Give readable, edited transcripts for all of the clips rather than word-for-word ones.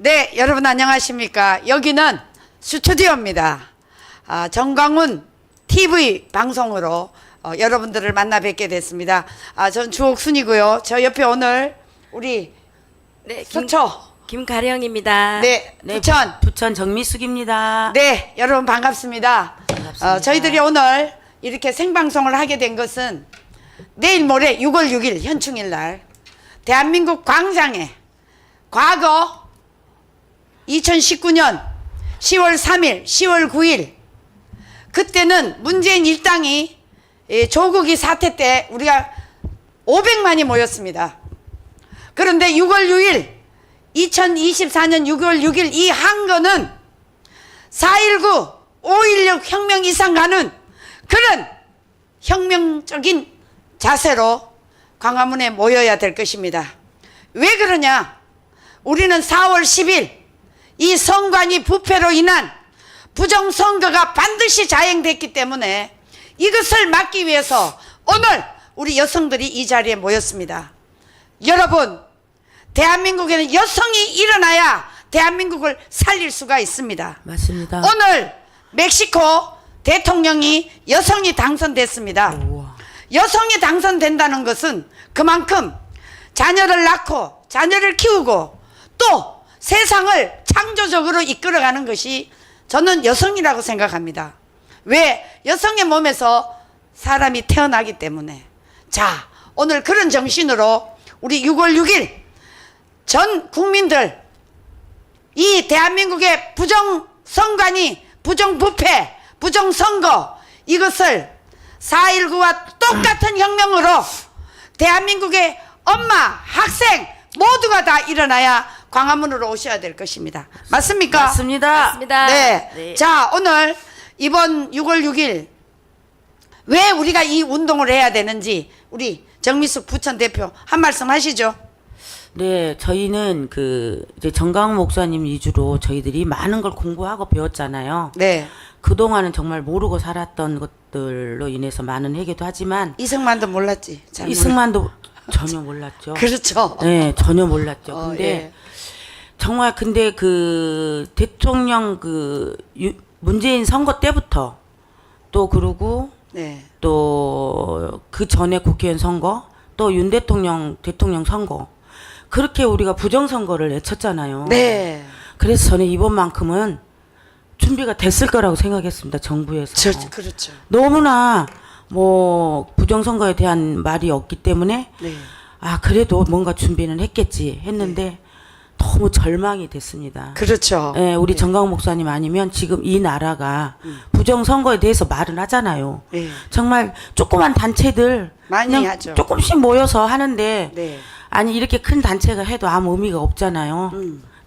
네, 여러분 안녕하십니까. 여기는 스튜디오입니다. 정광훈 TV 방송으로 여러분들을 만나 뵙게 됐습니다. 전 주옥순이고요. 저 옆에 오늘 우리 서초 김가령입니다. 네, 부천 정미숙입니다. 네, 여러분 반갑습니다. 반갑습니다. 저희들이 오늘 이렇게 생방송을 하게 된 것은 내일 모레 6월 6일 현충일 날 대한민국 광장에 과거 2019년 10월 3일, 10월 9일 그때는 문재인 일당이 조국이 사태 때 우리가 500만이 모였습니다. 그런데 6월 6일 2024년 6월 6일 이 한거는 4.19 5.16 혁명 이상 가는 그런 혁명적인 자세로 광화문에 모여야 될 것입니다. 왜 그러냐? 우리는 4월 10일 이 선관위 부패로 인한 부정선거가 반드시 자행됐기 때문에 이것을 막기 위해서 오늘 우리 여성들이 이 자리에 모였습니다. 여러분, 대한민국에는 여성이 일어나야 대한민국을 살릴 수가 있습니다. 맞습니다. 오늘 멕시코 대통령이 여성이 당선됐습니다. 우와. 여성이 당선된다는 것은 그만큼 자녀를 낳고 자녀를 키우고 또 세상을 창조적으로 이끌어가는 것이 저는 여성이라고 생각합니다. 왜? 여성의 몸에서 사람이 태어나기 때문에. 자, 오늘 그런 정신으로 우리 6월 6일 전 국민들 이 대한민국의 부정선관위, 부정부패, 부정선거 이것을 4.19와 똑같은 혁명으로 대한민국의 엄마, 학생 모두가 다 일어나야 광화문으로 오셔야 될 것입니다. 맞습니까? 맞습니다. 맞습니다. 네. 네. 자, 오늘 이번 6월 6일 왜 우리가 이 운동을 해야 되는지 우리 정미숙 부천 대표 한 말씀 하시죠. 네, 저희는 이제 정강훈 목사님 위주로 저희들이 많은 걸 공부하고 배웠잖아요. 네. 그동안은 정말 모르고 살았던 것들로 인해서 많은 회개도 하지만 이승만도 몰랐지. 잘 몰라. 이승만도 전혀 몰랐죠. 그렇죠. 네, 전혀 몰랐죠. 근데 예. 정말 근데 대통령 문재인 선거 때부터 또 그러고 네. 또 그 전에 국회의원 선거 또 윤 대통령 선거 그렇게 우리가 부정선거를 외쳤잖아요. 네. 그래서 저는 이번만큼은 준비가 됐을 거라고 생각했습니다. 정부에서. 그렇죠. 너무나 부정선거에 대한 말이 없기 때문에 네. 그래도 뭔가 준비는 했겠지 했는데 너무 절망이 됐습니다. 그렇죠. 예, 우리 정강훈 목사님 아니면 지금 이 나라가 부정선거에 대해서 말은 하잖아요. 네. 정말 조그만 단체들 많이 그냥 하죠. 조금씩 모여서 하는데 네. 아니 이렇게 큰 단체가 해도 아무 의미가 없잖아요.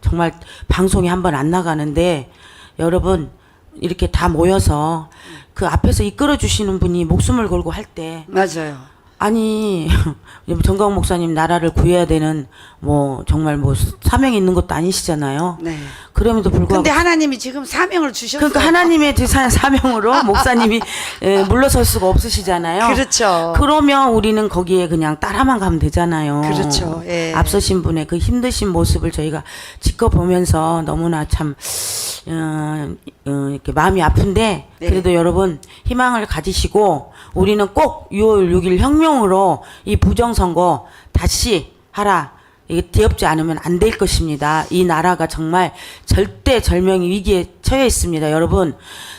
정말 방송이 한 번 안 나가는데 여러분 이렇게 다 모여서 그 앞에서 이끌어 주시는 분이 목숨을 걸고 할 때 맞아요. 아니 정강훈 목사님 나라를 구해야 되는 정말 사명이 있는 것도 아니시잖아요. 네. 그럼에도 불구하고 근데 하나님이 지금 사명을 주셨어요. 그러니까 하나님의 사명으로 목사님이 물러설 수가 없으시잖아요. 그렇죠. 그러면 우리는 거기에 그냥 따라만 가면 되잖아요. 그렇죠. 예. 앞서신 분의 그 힘드신 모습을 저희가 지켜보면서 너무나 참 이렇게 마음이 아픈데 네. 그래도 여러분 희망을 가지시고 우리는 꼭 6월 6일 혁명으로 이 부정선거 다시 하라. 이게 뒤엎지 않으면 안 될 것입니다. 이 나라가 정말 절대절명의 위기에 처해 있습니다. 여러분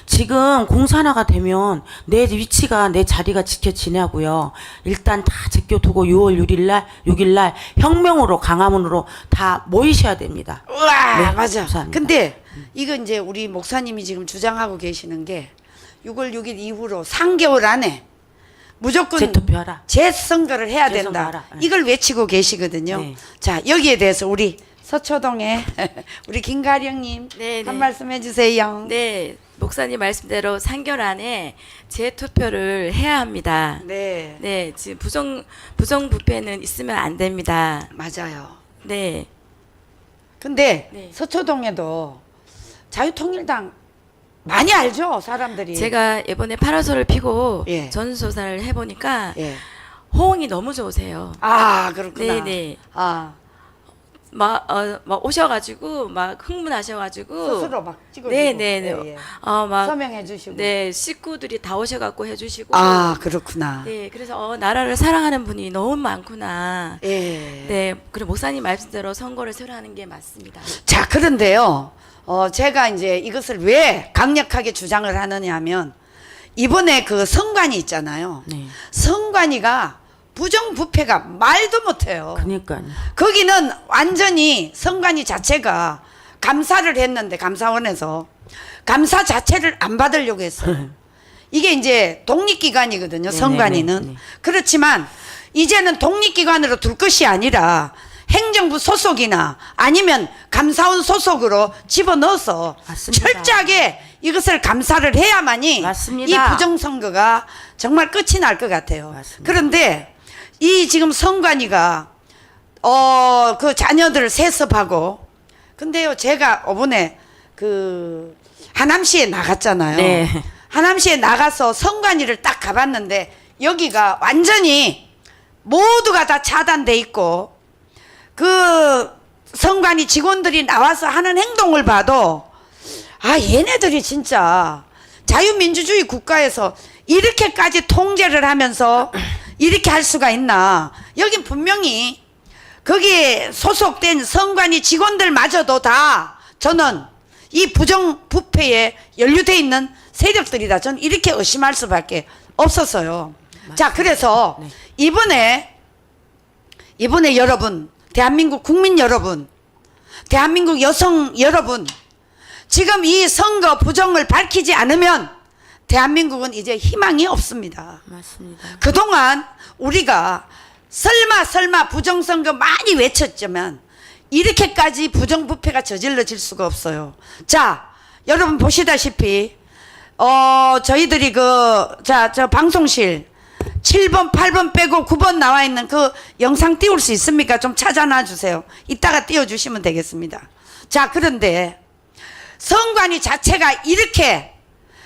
지금 공산화가 되면 내 위치가 내 자리가 지켜지냐고요. 일단 다 제껴두고 6월 6일날 혁명으로 강화문으로 다 모이셔야 됩니다. 우와, 네, 맞아. 감사합니다. 근데 이거 이제 우리 목사님이 지금 주장하고 계시는 게 6월 6일 이후로 3개월 안에 무조건 재투표하라. 재선거를 해야 된다. 재선거하라. 이걸 외치고 계시거든요. 네. 자, 여기에 대해서 우리 서초동에 우리 김가령님 네, 한 네. 말씀 해주세요. 네, 목사님 말씀대로 3개월 안에 재투표를 해야 합니다. 네. 네, 지금 부정부패는 있으면 안 됩니다. 맞아요. 네, 근데 네. 서초동에도 자유통일당 많이 알죠, 사람들이. 제가 이번에 파라솔을 피고 예. 전수조사를 해보니까 예. 호응이 너무 좋으세요. 아, 그렇구나. 네네. 아, 막 오셔가지고 막 흥분하셔가지고 스스로 막 찍어주고. 네네네. 예, 예. 막 서명해 주시고. 네, 식구들이 다 오셔갖고 해주시고. 아, 그렇구나. 네, 그래서 나라를 사랑하는 분이 너무 많구나. 예. 네, 그리고 목사님 말씀대로 선거를 설하는 게 맞습니다. 자, 그런데요. 제가 이제 이것을 왜 강력하게 주장을 하느냐 하면 이번에 그 성관이 있잖아요. 네. 성관이가 부정부패가 말도 못해요. 그러니까요. 거기는 완전히 성관이 자체가 감사를 했는데 감사원에서 감사 자체를 안 받으려고 했어요. 이게 이제 독립기관이거든요. 네네네. 성관이는. 네. 그렇지만 이제는 독립기관으로 둘 것이 아니라 행정부 소속이나 아니면 감사원 소속으로 집어넣어서 맞습니다. 철저하게 이것을 감사를 해야만이 맞습니다. 이 부정선거가 정말 끝이 날 것 같아요. 맞습니다. 그런데 이 지금 성관이가 그 자녀들을 세습하고 근데요 제가 이번에 그 하남시에 나갔잖아요. 네. 하남시에 나가서 성관이를 딱 가봤는데 여기가 완전히 모두가 다 차단돼 있고 그 성관이 직원들이 나와서 하는 행동을 봐도 아 얘네들이 진짜 자유민주주의 국가에서 이렇게까지 통제를 하면서 이렇게 할 수가 있나. 여긴 분명히 거기에 소속된 성관이 직원들마저도 다 저는 이 부정부패에 연루돼 있는 세력들이다. 저는 이렇게 의심할 수밖에 없었어요. 자, 그래서 네. 이번에 여러분, 대한민국 국민 여러분, 대한민국 여성 여러분, 지금 이 선거 부정을 밝히지 않으면 대한민국은 이제 희망이 없습니다. 맞습니다. 그동안 우리가 설마 부정선거 많이 외쳤지만 이렇게까지 부정부패가 저질러질 수가 없어요. 자, 여러분 보시다시피 저희들이 저 방송실 7번, 8번 빼고 9번 나와 있는 그 영상 띄울 수 있습니까? 좀 찾아놔 주세요. 이따가 띄워주시면 되겠습니다. 자, 그런데 선관위 자체가 이렇게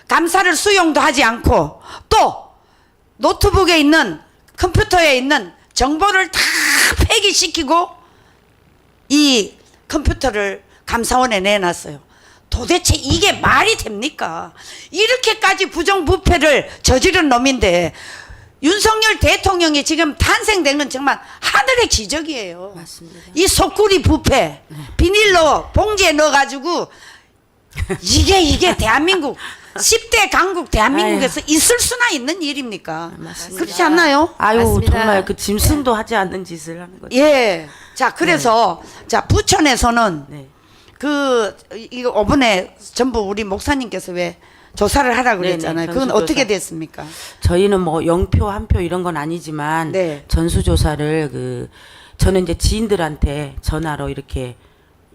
감사를 수용도 하지 않고 또 노트북에 있는 컴퓨터에 있는 정보를 다 폐기시키고 이 컴퓨터를 감사원에 내놨어요. 도대체 이게 말이 됩니까? 이렇게까지 부정부패를 저지른 놈인데 윤석열 대통령이 지금 탄생된 건 정말 하늘의 기적이에요. 맞습니다. 이 속구리 부패 비닐로 봉지에 넣어가지고 이게 대한민국 10대 강국 대한민국에서 있을 수나 있는 일입니까? 맞습니다. 그렇지 않나요? 아유 맞습니다. 정말 그 짐승도 하지 않는 짓을 하는 거죠. 예. 자, 그래서 자 부천에서는 네. 이거 이번에 전부 우리 목사님께서 왜 조사를 하라고 네네, 그랬잖아요. 그건 전수조사. 어떻게 됐습니까? 저희는 뭐 0표 1표 이런 건 아니지만 네. 전수조사를 저는 이제 지인들한테 전화로 이렇게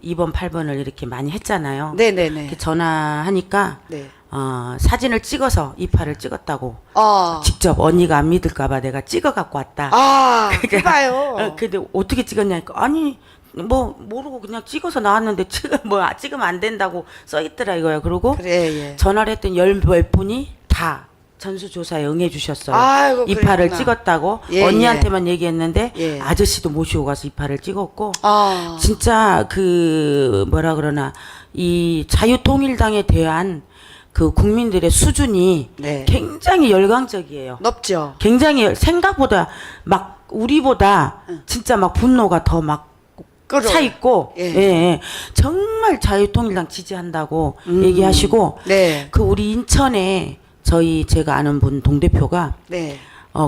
2번 8번을 이렇게 많이 했잖아요. 네네네. 이렇게 전화하니까 네. 사진을 찍어서 이파를 찍었다고 어. 직접 언니가 안 믿을까봐 내가 찍어 갖고 왔다. 아, 그봐요. 근데 어떻게 찍었냐니까 아니 뭐 모르고 그냥 찍어서 나왔는데 찍으면 안 된다고 써 있더라 이거예요. 그리고 그래, 예. 전화를 했더니 10몇 분이 다 전수조사에 응해 주셨어요. 아이고, 이파를 그랬구나. 찍었다고 예, 언니한테만 얘기했는데 예. 아저씨도 모시고 가서 이파를 찍었고 아. 진짜 그 뭐라 그러나 이 자유통일당에 대한 그 국민들의 수준이 네. 굉장히 열광적이에요. 높죠. 굉장히 생각보다 막 우리보다 진짜 막 분노가 더 막 차 있고 예. 예. 정말 자유통일당 지지한다고 얘기하시고 네. 그 우리 인천에 제가 아는 분 동대표가 네.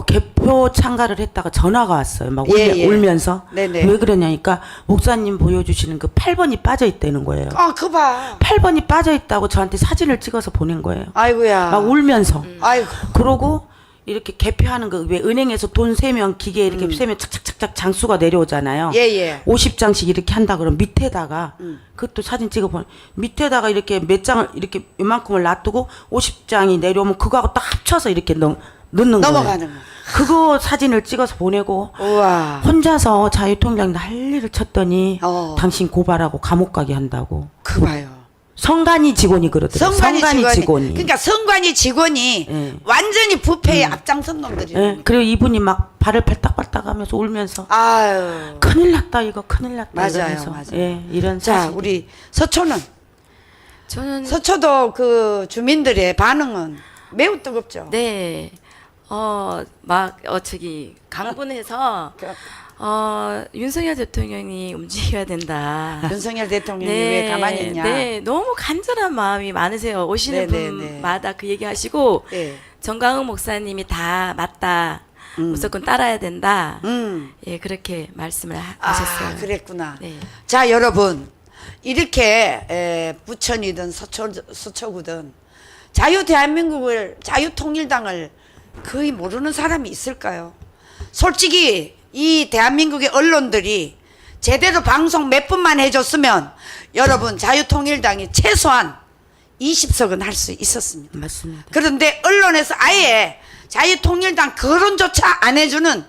개표 참가를 했다가 전화가 왔어요. 막 예. 울면서 네네. 왜 그러냐니까 목사님 보여주시는 그 8번이 빠져 있다는 거예요. 그 봐. 8번이 빠져 있다고 저한테 사진을 찍어서 보낸 거예요. 아이고야. 막 울면서. 아이고. 그러고 이렇게 개표하는 거 왜 은행에서 돈 세면 기계 이렇게 세면 착착착착 장수가 내려오잖아요. 예. 50장씩 이렇게 한다 그러면 밑에다가 그것도 사진 찍어 보면 밑에다가 이렇게 몇 장을 이렇게 이만큼을 놔두고 50장이 내려오면 그거하고 딱 합쳐서 이렇게 넣는 거예요. 넘어가는 거. 그거 사진을 찍어서 보내고 우와. 혼자서 자유통일당 난리를 쳤더니 어. 당신 고발하고 감옥 가게 한다고. 그 봐요. 성관이 직원이 그러더라고요. 성관이 직원이. 그러니까 성관이 직원이 예. 완전히 부패에 앞장선 놈들이에요. 예, 그리고 이분이 막 발을 발딱발딱하면서 울면서 아유. 큰일 났다 이거 큰일 났다 맞아요, 이러면서 맞아요. 예, 이런 자, 사실. 우리 서초는 저는 서초도 그 주민들의 반응은 매우 뜨겁죠. 네. 저기 강분해서 윤석열 대통령이 움직여야 된다. 윤석열 대통령이 왜 가만히 있냐? 네, 너무 간절한 마음이 많으세요. 오시는 네, 네, 분마다 그 얘기하시고 네. 정강훈 목사님이 다 맞다. 무조건 따라야 된다. 예, 그렇게 말씀을 하셨어요. 아, 그랬구나. 네. 자, 여러분. 이렇게 부천이든 서초구든 자유통일당을 거의 모르는 사람이 있을까요? 솔직히 이 대한민국의 언론들이 제대로 방송 몇 분만 해줬으면 여러분 자유통일당이 최소한 20석은 할 수 있었습니다. 맞습니다. 그런데 언론에서 아예 자유통일당 거론조차 안 해주는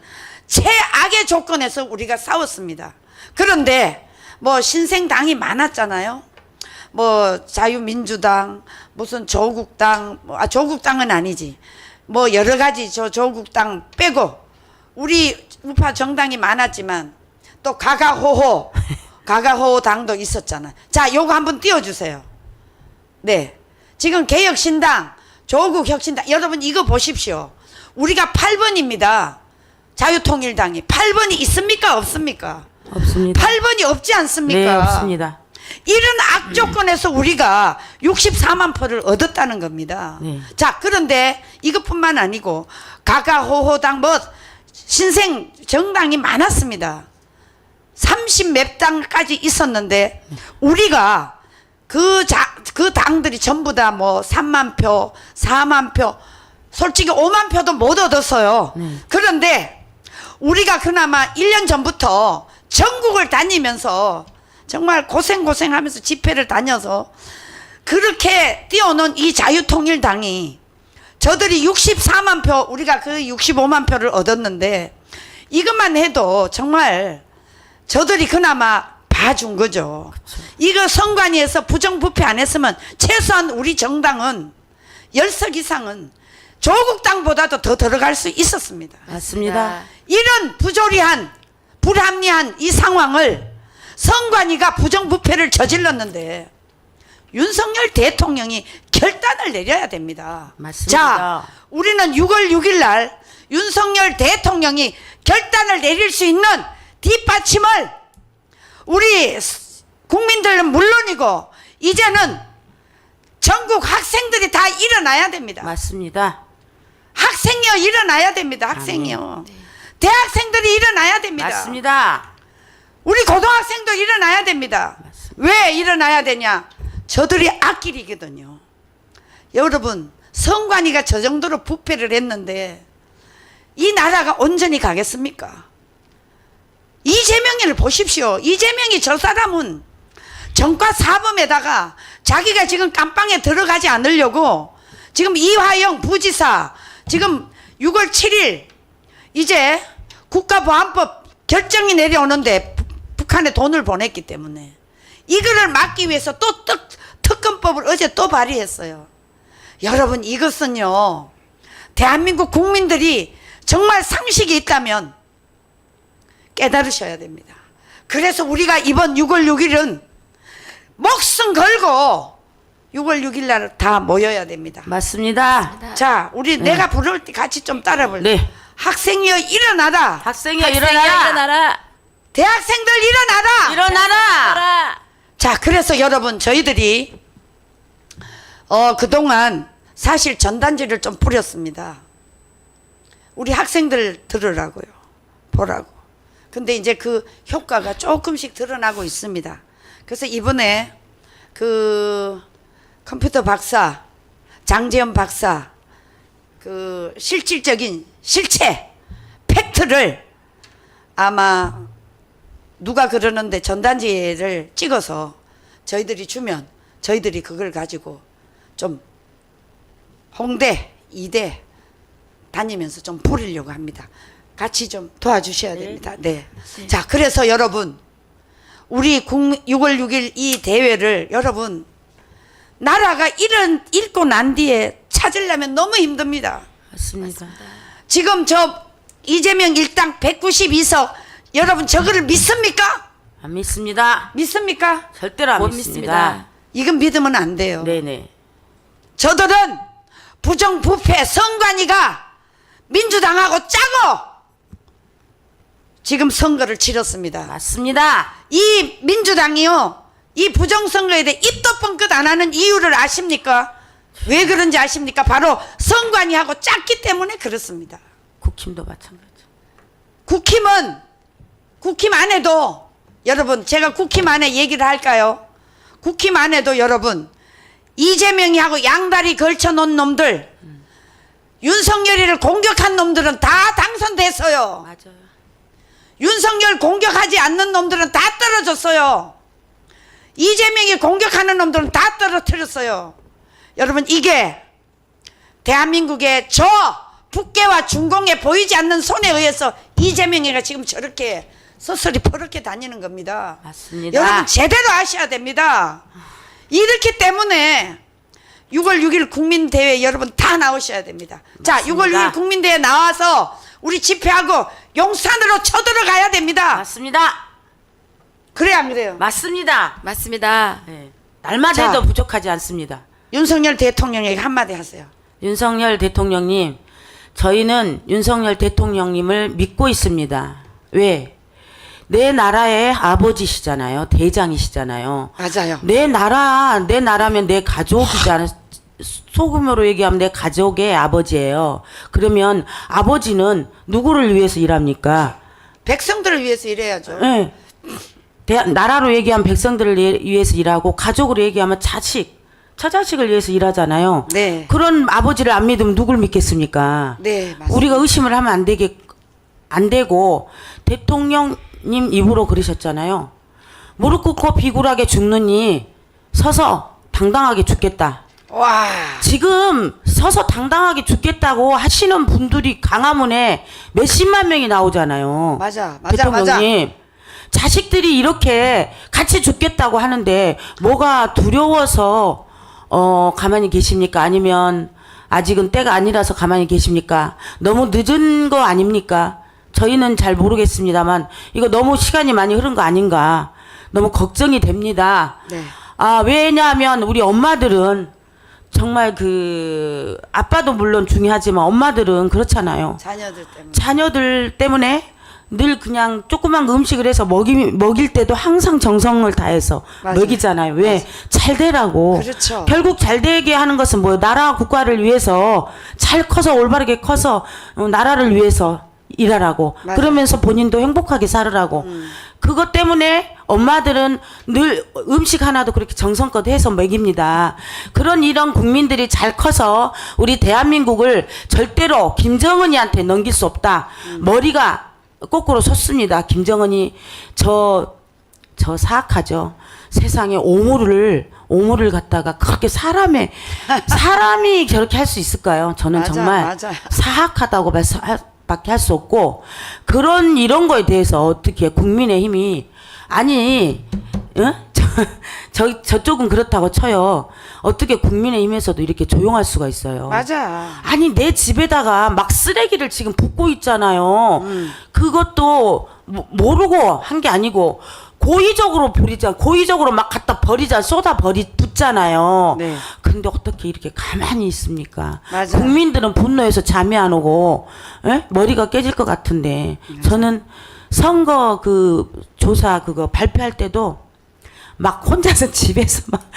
최악의 조건에서 우리가 싸웠습니다. 그런데 뭐 신생당이 많았잖아요. 뭐 자유민주당, 무슨 조국당, 조국당은 아니지. 뭐 여러 가지 조국당 빼고 우리 우파 정당이 많았지만 또 가가호호 당도 있었잖아. 자, 요거 한번 띄워주세요. 네. 지금 개혁신당, 조국혁신당, 여러분 이거 보십시오. 우리가 8번입니다. 자유통일당이. 8번이 있습니까? 없습니까? 없습니다. 8번이 없지 않습니까? 네, 없습니다. 이런 악조건에서 우리가 64만 표를 얻었다는 겁니다. 네. 자, 그런데 이것뿐만 아니고 가가호호당 뭐 신생 정당이 많았습니다. 30 몇 당까지 있었는데 우리가 그 당들이 전부 다 뭐 3만 표, 4만 표, 솔직히 5만 표도 못 얻었어요. 그런데 우리가 그나마 1년 전부터 전국을 다니면서 정말 고생하면서 집회를 다녀서 그렇게 띄워놓은 이 자유통일당이 저들이 64만 표, 우리가 그 65만 표를 얻었는데 이것만 해도 정말 저들이 그나마 봐준 거죠. 이거 선관위에서 부정부패 안 했으면 최소한 우리 정당은 10석 이상은 조국당보다도 더 들어갈 수 있었습니다. 맞습니다. 이런 부조리한 불합리한 이 상황을 선관위가 부정부패를 저질렀는데 윤석열 대통령이 결단을 내려야 됩니다. 맞습니다. 자, 우리는 6월 6일 날 윤석열 대통령이 결단을 내릴 수 있는 뒷받침을 우리 국민들은 물론이고 이제는 전국 학생들이 다 일어나야 됩니다. 맞습니다. 학생이요, 일어나야 됩니다. 학생이요. 대학생들이 일어나야 됩니다. 맞습니다. 우리 고등학생도 일어나야 됩니다. 왜 일어나야 되냐? 저들이 악길이거든요. 여러분, 선관위가 저 정도로 부패를 했는데 이 나라가 온전히 가겠습니까? 이재명이를 보십시오. 이재명이 저 사람은 정과 사범에다가 자기가 지금 깜빵에 들어가지 않으려고 지금 이화영 부지사 지금 6월 7일 이제 국가보안법 결정이 내려오는데 북한에 돈을 보냈기 때문에 이거를 막기 위해서 또 특검법을 어제 또 발의했어요. 여러분, 이것은요 대한민국 국민들이 정말 상식이 있다면 깨달으셔야 됩니다. 그래서 우리가 이번 6월 6일은 목숨 걸고 6월 6일 날 다 모여야 됩니다. 맞습니다. 자, 우리 내가 부를 때 같이 좀 따라 볼래? 네. 학생이여 일어나라. 학생이여 학생이여 일어나라. 일어나라. 대학생들 일어나라. 일어나라. 자, 그래서 여러분 저희들이 그동안 사실 전단지를 좀 뿌렸습니다. 우리 학생들 들으라고요. 보라고. 근데 이제 그 효과가 조금씩 드러나고 있습니다. 그래서 이번에 그 컴퓨터 박사 장재현 박사 그 실질적인 실체 팩트를 아마 누가 그러는데 전단지를 찍어서 저희들이 주면 저희들이 그걸 가지고 좀 홍대, 이대 다니면서 좀 뿌리려고 합니다. 같이 좀 도와주셔야 됩니다. 네. 자, 그래서 여러분 우리 6월 6일 이 대회를 여러분 나라가 잃고 난 뒤에 찾으려면 너무 힘듭니다. 맞습니다. 지금 저 이재명 일당 192석 여러분 저거를 믿습니까? 안 믿습니다. 믿습니까? 절대로 안 못 믿습니다. 믿습니다. 이건 믿으면 안 돼요. 네네. 저들은 부정부패 선관위가 민주당하고 짜고 지금 선거를 치렀습니다. 맞습니다. 이 민주당이요, 이 부정선거에 대해 입도 뻥끗 안 하는 이유를 아십니까? 왜 그런지 아십니까? 바로 선관위하고 짰기 때문에 그렇습니다. 국힘도 마찬가지. 국힘 안에도 여러분, 제가 국힘 안에 얘기를 할까요? 국힘 안에도 여러분, 이재명이하고 양다리 걸쳐놓은 놈들, 윤석열이를 공격한 놈들은 다 당선됐어요. 맞아요. 윤석열 공격하지 않는 놈들은 다 떨어졌어요. 이재명이 공격하는 놈들은 다 떨어뜨렸어요. 여러분, 이게 대한민국의 저 북계와 중공에 보이지 않는 손에 의해서 이재명이가 지금 저렇게 서서히 퍼렇게 다니는 겁니다. 맞습니다. 여러분 제대로 아셔야 됩니다. 이렇기 때문에 6월 6일 국민대회 여러분 다 나오셔야 됩니다. 자, 6월 6일 국민대회 나와서 우리 집회하고 용산으로 쳐들어가야 됩니다. 맞습니다. 그래야 안 그래요? 맞습니다. 맞습니다. 네. 날마다 자. 해도 부족하지 않습니다. 윤석열 대통령에게 한마디 하세요. 윤석열 대통령님, 저희는 윤석열 대통령님을 믿고 있습니다. 왜? 내 나라의 아버지시잖아요. 대장이시잖아요. 맞아요. 내 나라면 내 가족이잖아요. 소금으로 얘기하면 내 가족의 아버지예요. 그러면 아버지는 누구를 위해서 일합니까? 백성들을 위해서 일해야죠. 네. 나라로 얘기하면 백성들을 위해서 일하고, 가족으로 얘기하면 처자식을 위해서 일하잖아요. 네. 그런 아버지를 안 믿으면 누굴 믿겠습니까? 네, 맞습니다. 우리가 의심을 하면 안 되고, 대통령님 입으로 그러셨잖아요. 무릎 꿇고 비굴하게 죽느니 서서 당당하게 죽겠다. 와, 지금 서서 당당하게 죽겠다고 하시는 분들이 강화문에 몇십만 명이 나오잖아요. 맞아. 대통령님. 자식들이 이렇게 같이 죽겠다고 하는데 뭐가 두려워서 가만히 계십니까? 아니면 아직은 때가 아니라서 가만히 계십니까? 너무 늦은 거 아닙니까? 저희는 잘 모르겠습니다만 이거 너무 시간이 많이 흐른 거 아닌가? 너무 걱정이 됩니다. 네. 아, 왜냐하면 우리 엄마들은 정말 아빠도 물론 중요하지만 엄마들은 그렇잖아요. 자녀들 때문에 늘 그냥 조그만 음식을 해서 먹일 때도 항상 정성을 다해서 맞아요. 먹이잖아요. 왜? 맞아요. 잘 되라고. 그렇죠. 결국 잘 되게 하는 것은 뭐예요? 나라 국가를 위해서 잘 커서 올바르게 커서 나라를 위해서 일하라고. 맞아요. 그러면서 본인도 행복하게 살으라고. 그것 때문에 엄마들은 늘 음식 하나도 그렇게 정성껏 해서 먹입니다. 이런 국민들이 잘 커서 우리 대한민국을 절대로 김정은이한테 넘길 수 없다. 머리가 거꾸로 섰습니다. 김정은이 저 사악하죠. 세상에 오물을 갖다가 그렇게 사람이 저렇게 할 수 있을까요? 저는 정말 사악하다고 밖에 할 수 없고, 이런 거에 대해서 어떻게 국민의힘이, 아니, 응? 저쪽은 그렇다고 쳐요. 어떻게 국민의힘에서도 이렇게 조용할 수가 있어요. 맞아. 아니, 내 집에다가 막 쓰레기를 지금 붓고 있잖아요. 그것도 모르고 한 게 아니고, 고의적으로 막 갖다 붓잖아요. 네. 근데 어떻게 이렇게 가만히 있습니까? 맞아. 국민들은 분노해서 잠이 안 오고, 머리가 깨질 것 같은데, 저는 선거 조사 발표할 때도 막 혼자서 집에서 막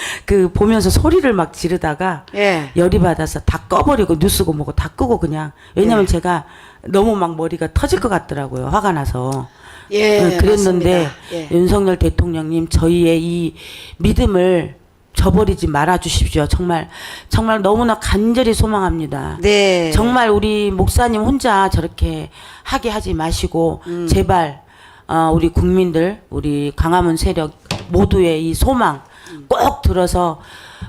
보면서 소리를 막 지르다가 예. 열이 받아서 다 꺼버리고 뉴스고 뭐고 다 끄고 그냥, 왜냐면 제가 너무 막 머리가 터질 것 같더라고요. 화가 나서. 예, 그랬는데 맞습니다. 예. 윤석열 대통령님, 저희의 이 믿음을 저버리지 말아 주십시오. 정말 너무나 간절히 소망합니다. 네. 정말 우리 목사님 혼자 저렇게 하게 하지 마시고 제발 우리 국민들, 우리 광화문 세력 모두의 이 소망 꼭 들어서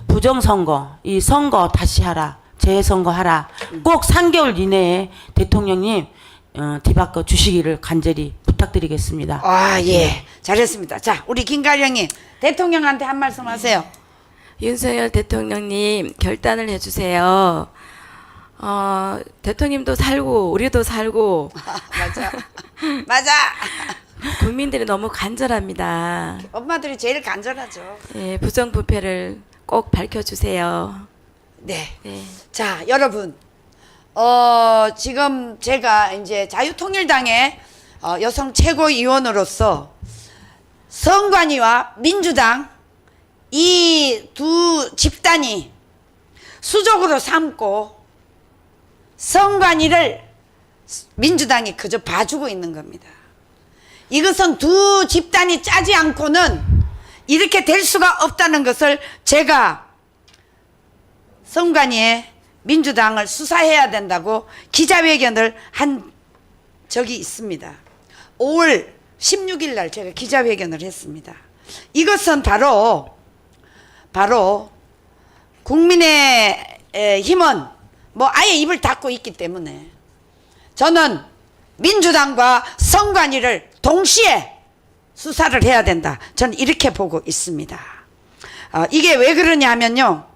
부정선거, 이 선거 다시 하라, 재선거 하라, 꼭 3개월 이내에 대통령님 뒤바꿔 주시기를 간절히 부탁드리겠습니다. 아, 예. 잘했습니다. 자, 우리 김가령님, 대통령한테 한 말씀 하세요. 윤석열 대통령님 결단을 해주세요. 대통령도 살고 우리도 살고 맞아. 맞아. 국민들이 너무 간절합니다. 엄마들이 제일 간절하죠. 예, 부정부패를 꼭 밝혀주세요. 네. 네. 자, 여러분. 지금 제가 이제 자유통일당의 여성 최고위원으로서 선관위와 민주당 이 두 집단이 수족으로 삼고 선관위를 민주당이 그저 봐주고 있는 겁니다. 이것은 두 집단이 짜지 않고는 이렇게 될 수가 없다는 것을 제가 선관위에 민주당을 수사해야 된다고 기자회견을 한 적이 있습니다. 5월 16일 날 제가 기자회견을 했습니다. 이것은 바로 국민의힘은 뭐 아예 입을 닫고 있기 때문에 저는 민주당과 선관위를 동시에 수사를 해야 된다. 저는 이렇게 보고 있습니다. 이게 왜 그러냐 하면요.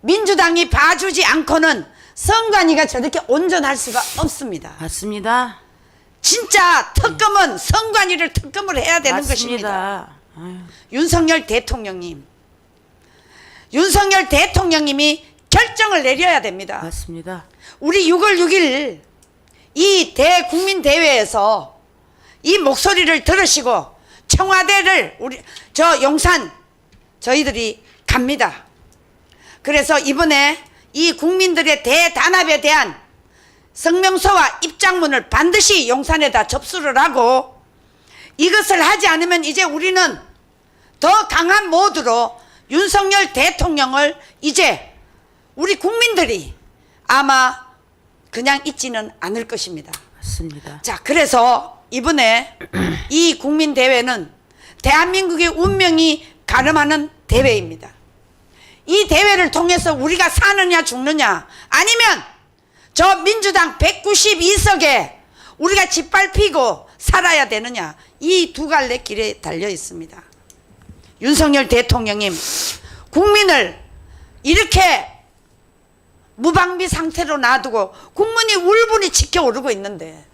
민주당이 봐주지 않고는 선관위가 저렇게 온전할 수가 없습니다. 맞습니다. 진짜 특검은 선관위를 특검을 해야 되는 것입니다. 맞습니다. 아유. 윤석열 대통령님이 결정을 내려야 됩니다. 맞습니다. 우리 6월 6일 이 대국민대회에서 이 목소리를 들으시고 청와대를 저 용산 저희들이 갑니다. 그래서 이번에 이 국민들의 대단합에 대한 성명서와 입장문을 반드시 용산에다 접수를 하고 이것을 하지 않으면 이제 우리는 더 강한 모드로 윤석열 대통령을 이제 우리 국민들이 아마 그냥 있지는 않을 것입니다. 맞습니다. 자, 그래서 이번에 이 국민대회는 대한민국의 운명이 가름하는 대회입니다. 이 대회를 통해서 우리가 사느냐 죽느냐 아니면 저 민주당 192석에 우리가 짓밟히고 살아야 되느냐 이 두 갈래 길에 달려 있습니다. 윤석열 대통령님 국민을 이렇게 무방비 상태로 놔두고 국민이 울분이 치켜오르고 있는데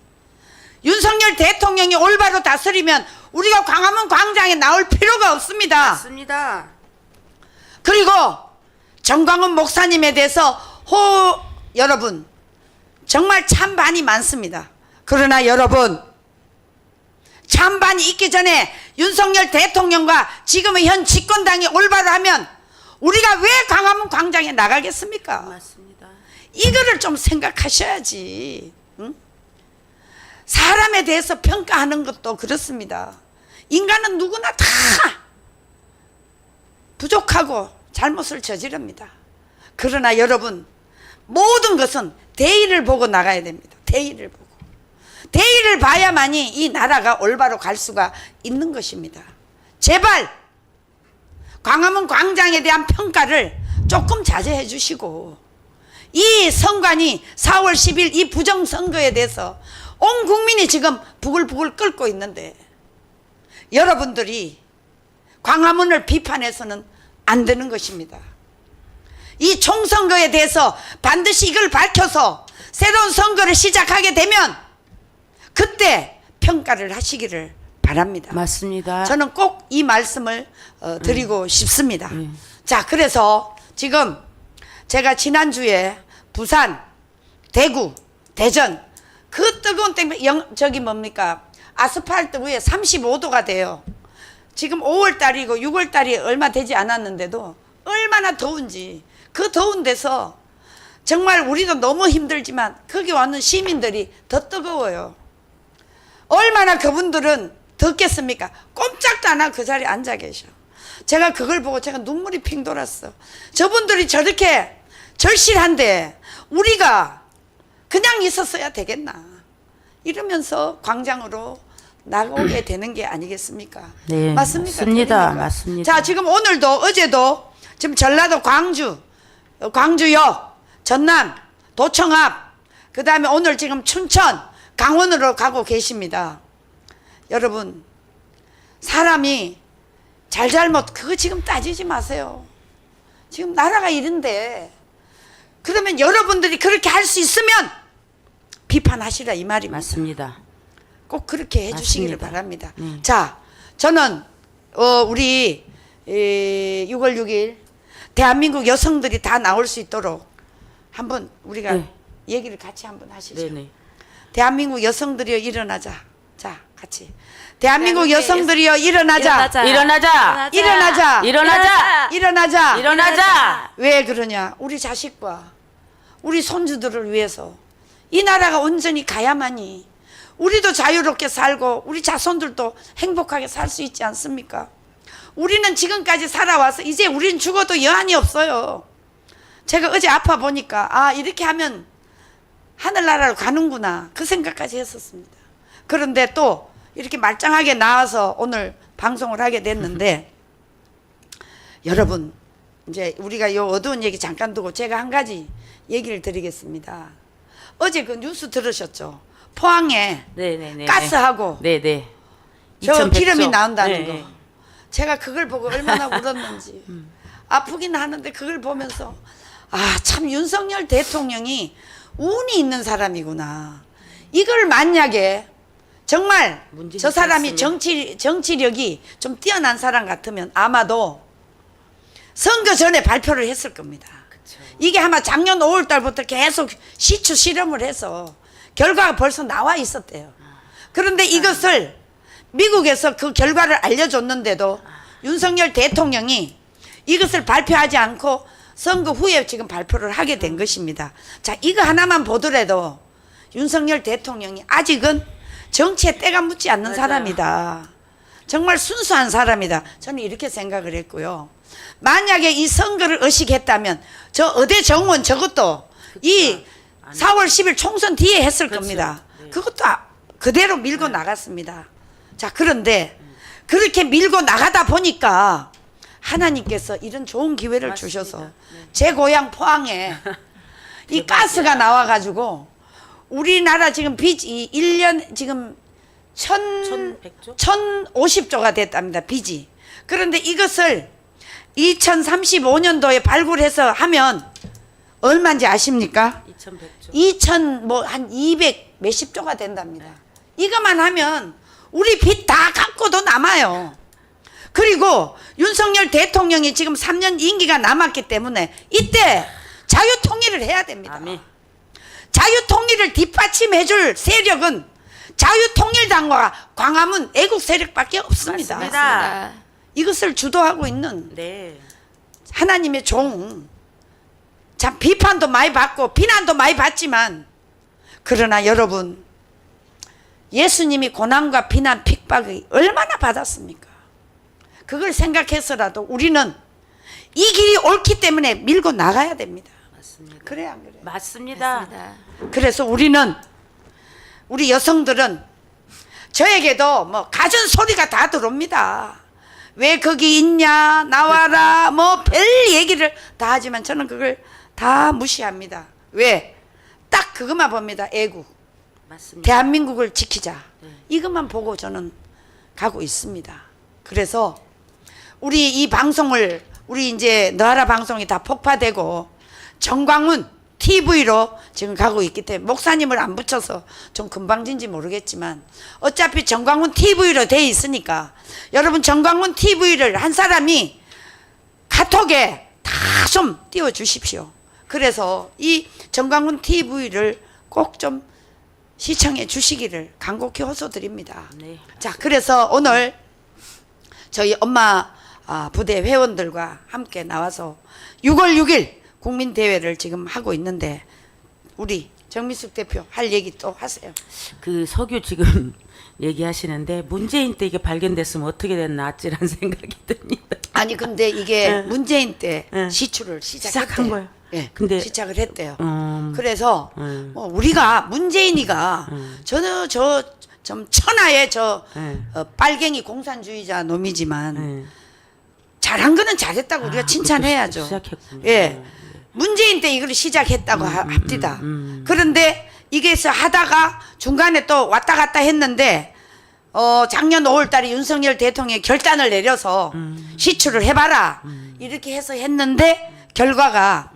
윤석열 대통령이 올바로 다스리면 우리가 광화문 광장에 나올 필요가 없습니다. 맞습니다. 그리고 정광훈 목사님에 대해서 여러분 정말 찬반이 많습니다. 그러나 여러분 찬반이 있기 전에 윤석열 대통령과 지금의 현 집권당이 올바로 하면 우리가 왜 광화문 광장에 나가겠습니까? 맞습니다. 이거를 좀 생각하셔야지. 응? 사람에 대해서 평가하는 것도 그렇습니다. 인간은 누구나 다 부족하고 잘못을 저지릅니다. 그러나 여러분 모든 것은 대의를 보고 나가야 됩니다. 대의를 보고. 대의를 봐야만이 이 나라가 올바로 갈 수가 있는 것입니다. 제발 광화문 광장에 대한 평가를 조금 자제해 주시고 이 선관위 4월 10일 이 부정선거에 대해서 온 국민이 지금 부글부글 끓고 있는데 여러분들이 광화문을 비판해서는 안 되는 것입니다. 이 총선거에 대해서 반드시 이걸 밝혀서 새로운 선거를 시작하게 되면 그때 평가를 하시기를 바랍니다. 맞습니다. 저는 꼭 이 말씀을 드리고 싶습니다. 자, 그래서 지금 제가 지난주에 부산, 대구, 대전 그 뜨거운 땡 저기 뭡니까 아스팔트 위에 35도가 돼요. 지금 5월 달이고 6월 달이 얼마 되지 않았는데도 얼마나 더운지 그 더운 데서 정말 우리도 너무 힘들지만 거기 왔는 시민들이 더 뜨거워요. 얼마나 그분들은 덥겠습니까? 꼼짝도 안 하고 그 자리에 앉아 계셔. 제가 그걸 보고 제가 눈물이 핑 돌았어. 저분들이 저렇게 절실한데 우리가 그냥 있었어야 되겠나 이러면서 광장으로 나오게 되는 게 아니겠습니까? 네, 맞습니까? 맞습니다. 틀립니까? 맞습니다. 자, 지금 오늘도 어제도 지금 전라도 광주역, 전남, 도청 앞, 그 다음에 오늘 지금 춘천, 강원으로 가고 계십니다. 여러분, 사람이 잘잘못 그거 지금 따지지 마세요. 지금 나라가 이런데 그러면 여러분들이 그렇게 할 수 있으면 비판하시라 이 말입니다. 맞습니다. 꼭 그렇게 해주시기를 맞습니다. 바랍니다. 네. 자, 저는 우리 6월 6일 대한민국 여성들이 다 나올 수 있도록 한번 우리가 네. 얘기를 같이 한번 하시죠. 네네. 대한민국 여성들이여 일어나자. 자, 같이. 대한민국 대한민국의 여성들이여 일어나자. 일어나자. 일어나자. 일어나자. 일어나자. 일어나자. 왜 그러냐? 우리 자식과 우리 손주들을 위해서 이 나라가 온전히 가야만이 우리도 자유롭게 살고 우리 자손들도 행복하게 살 수 있지 않습니까? 우리는 지금까지 살아와서 이제 우리는 죽어도 여한이 없어요. 제가 어제 아파 보니까 아, 이렇게 하면 하늘나라로 가는구나 그 생각까지 했었습니다. 그런데 또 이렇게 말짱하게 나와서 오늘 방송을 하게 됐는데 여러분 이제 우리가 요 어두운 얘기 잠깐 두고 제가 한 가지 얘기를 드리겠습니다. 어제 그 뉴스 들으셨죠? 포항에 네네네. 가스하고 네네. 저 2100 기름이 조. 나온다는 네. 거. 제가 그걸 보고 얼마나 울었는지 아프긴 하는데 그걸 보면서 아, 참 윤석열 대통령이 운이 있는 사람이구나. 이걸 만약에 정말 문제 저 사람이 있었으면. 정치력이 좀 뛰어난 사람 같으면 아마도 선거 전에 발표를 했을 겁니다. 그쵸. 이게 아마 작년 5월 달부터 계속 시추 실험을 해서 결과가 벌써 나와 있었대요. 그런데 이것을 미국에서 그 결과를 알려줬는데도 윤석열 대통령이 이것을 발표하지 않고 선거 후에 지금 발표를 하게 된 것입니다. 자, 이거 하나만 보더라도 윤석열 대통령이 아직은 정치에 때가 묻지 않는 맞아요. 사람이다. 정말 순수한 사람이다. 저는 이렇게 생각을 했고요. 만약에 이 선거를 의식했다면 저 의대 정원 저것도 이 4월 10일 총선 뒤에 했을 그렇죠. 겁니다. 네. 그것도 그대로 밀고 나갔습니다. 자, 그런데 그렇게 밀고 나가다 보니까 하나님께서 이런 좋은 기회를 맞습니다. 주셔서 네. 제 고향 포항에 이 가스가 나와가지고 우리나라 지금 빚이 1년 지금 1100조? 1050조가 됐답니다. 빚이. 그런데 이것을 2035년도에 발굴해서 하면 얼마인지 아십니까? 2100조. 한 200 몇십 조가 된답니다. 이것만 하면 우리 빚 다 갚고도 남아요. 그리고 윤석열 대통령이 지금 3년 임기가 남았기 때문에 이때 자유통일을 해야 됩니다. 아멘. 자유통일을 뒷받침해줄 세력은 자유통일당과 광화문 애국 세력밖에 없습니다. 맞습니다. 이것을 주도하고 있는 네. 하나님의 종. 참 비판도 많이 받고 비난도 많이 받지만 그러나 여러분 예수님이 고난과 비난 핍박을 얼마나 받았습니까? 그걸 생각해서라도 우리는 이 길이 옳기 때문에 밀고 나가야 됩니다. 맞습니다. 그래 안 그래? 맞습니다. 맞습니다. 그래서 우리 여성들은 저에게도 뭐 가진 소리가 다 들어옵니다. 왜 거기 있냐 나와라 뭐 별 얘기를 다 하지만 저는 그걸 다 무시합니다. 왜? 딱 그것만 봅니다. 애국. 맞습니다. 대한민국을 지키자. 이것만 보고 저는 가고 있습니다. 그래서 우리 이 방송을 우리 이제 너하라 방송이 다 폭파되고 정광훈 TV로 지금 가고 있기 때문에 목사님을 안 붙여서 좀 금방진지 모르겠지만 어차피 정광훈 TV로 돼 있으니까 여러분 정광훈 TV를 한 사람이 카톡에 다 좀 띄워 주십시오. 그래서 이 정광훈 TV를 꼭 좀 시청해 주시기를 간곡히 호소드립니다. 네. 자, 그래서 오늘 저희 엄마 부대 회원들과 함께 나와서 6월 6일 국민대회를 지금 하고 있는데 우리 정미숙 대표 할 얘기 또 하세요. 그 석유 지금 얘기하시는데 문재인 때 이게 발견됐으면 어떻게 됐나 아찔한 생각이 듭니다. 아니 근데 이게 네. 문재인 때 네. 시추를 시작한 시작했대요. 거예요. 예, 근데 시작을 했대요. 음. 그래서 뭐 우리가 문재인이가 저는 저 좀 천하의 빨갱이 공산주의자 놈이지만 잘한 거는 잘했다고 우리가 칭찬해야죠. 시작했군요. 예, 문재인 때 이걸 시작했다고 합디다. 그런데 이게서 하다가 중간에 또 왔다 갔다 했는데 작년 5월달에 윤석열 대통령이 결단을 내려서 시추를 해봐라 이렇게 해서 했는데 결과가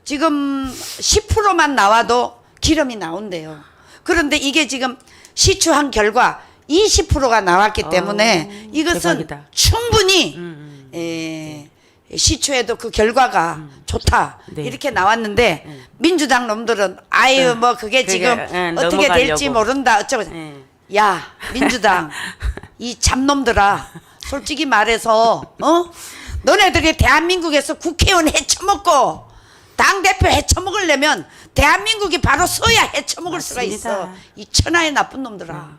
지금 10%만 나와도 기름이 나온대요. 그런데 이게 지금 시추한 결과 20%가 나왔기 때문에 이것은 대박이다. 충분히 시추에도 그 결과가 좋다 네. 이렇게 나왔는데 민주당 놈들은 아유 뭐 그게 지금 어떻게 될지 넘어가려고. 모른다 어쩌고 야 민주당 이 잡놈들아 솔직히 말해서 너네들이 대한민국에서 국회의원 해쳐먹고 당대표 해쳐먹으려면 대한민국이 바로 서야 해쳐먹을 수가 있어. 맞습니다. 이 천하의 나쁜 놈들아.